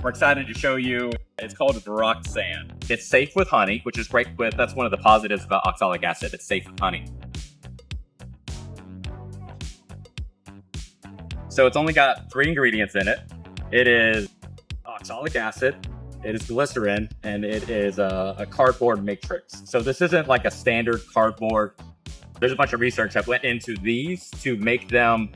we're excited to show you. It's called Varroxsan. It's safe with honey, which is great. That's one of the positives about oxalic acid. It's safe with honey. So it's only got 3 ingredients in it. It is oxalic acid, it is glycerin, and it is a cardboard matrix. So this isn't like a standard cardboard. There's a bunch of research that went into these to make them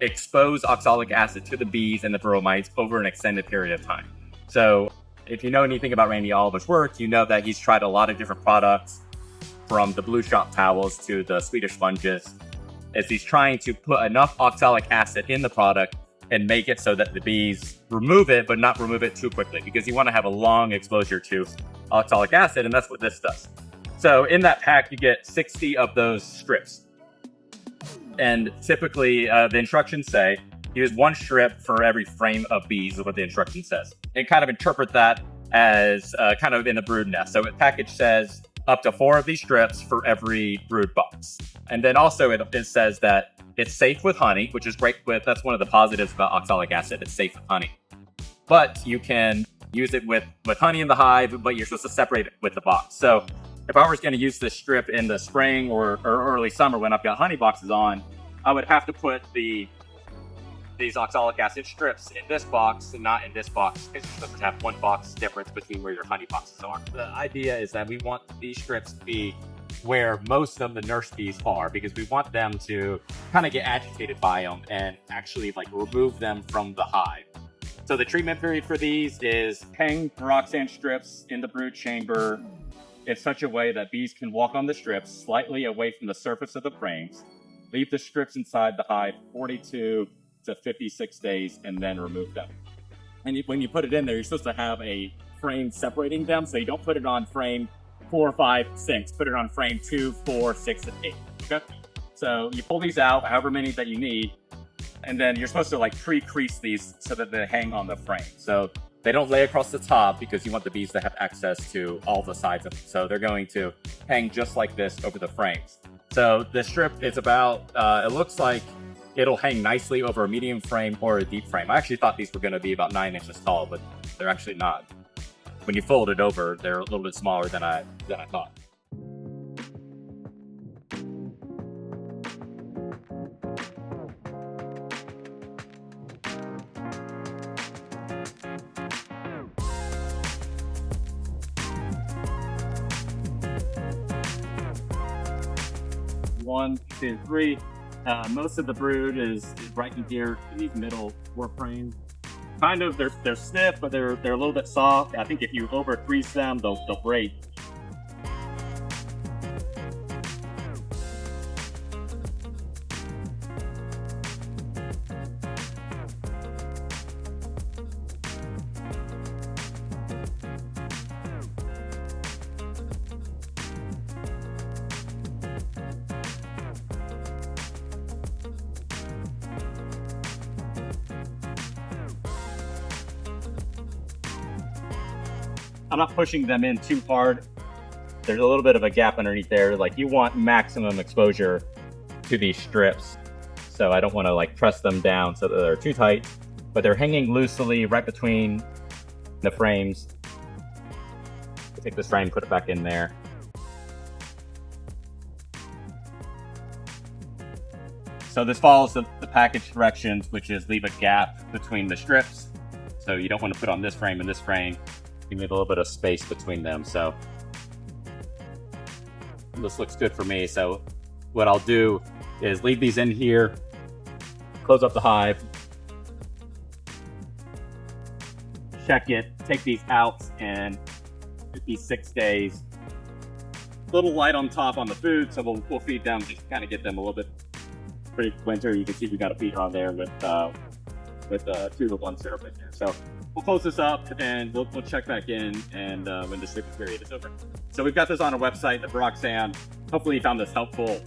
expose oxalic acid to the bees and the varroa mites over an extended period of time. So if you know anything about Randy Oliver's work, you know that he's tried a lot of different products, from the blue shop towels to the Swedish sponges, as he's trying to put enough oxalic acid in the product and make it so that the bees remove it, but not remove it too quickly, because you want to have a long exposure to oxalic acid, and that's what this does. So in that pack, you get 60 of those strips. And typically, the instructions say, use 1 strip for every frame of bees, is what the instruction says. And kind of interpret that as kind of in a brood nest. So the package says up to 4 of these strips for every brood box. And then also it says that it's safe with honey, which is great. That's one of the positives about oxalic acid. It's safe with honey. But you can use it with honey in the hive, but you're supposed to separate it with the box. So if I was going to use this strip in the spring or early summer when I've got honey boxes on, I would have to put these oxalic acid strips in this box and not in this box, because you're supposed to have 1 box difference between where your honey boxes are. The idea is that we want these strips to be where most of the nurse bees are, because we want them to kind of get agitated by them and actually like remove them from the hive. So the treatment period for these is hang Varroxsan strips in the brood chamber in such a way that bees can walk on the strips slightly away from the surface of the frames, leave the strips inside the hive 42 to 56 days, and then remove them. And when you put it in there, you're supposed to have a frame separating them, so you don't put it on frame 4, 5, 6. Put it on frame 2, 4, 6, and 8. Okay? So you pull these out, however many that you need, and then you're supposed to like pre-crease these so that they hang on the frame. So they don't lay across the top, because you want the bees to have access to all the sides of them. So they're going to hang just like this over the frames. So the strip is about, it looks like it'll hang nicely over a medium frame or a deep frame. I actually thought these were going to be about 9 inches tall, but they're actually not. When you fold it over, they're a little bit smaller than I thought. One, two, 3. Most of the brood is right in here in these middle 4 frames. Kind of, they're stiff, but they're a little bit soft. I think if you over crease them, they'll break. I'm not pushing them in too hard. There's a little bit of a gap underneath there. Like, you want maximum exposure to these strips. So I don't want to like press them down so that they're too tight, but they're hanging loosely right between the frames. Take this frame, put it back in there. So this follows the package directions, which is leave a gap between the strips. So you don't want to put on this frame and this frame. You need a little bit of space between them. So this looks good for me. So what I'll do is leave these in here, close up the hive, check it, take these out, and 56 days. A little light on top on the food, so we'll feed them, just kind of get them a little bit pretty winter. You can see we got a feeder on there with 2 to 1 syrup in there. So we'll close this up, and we'll check back in and when the shipping period is over. So we've got this on our website, the Varroxsan. Hopefully you found this helpful.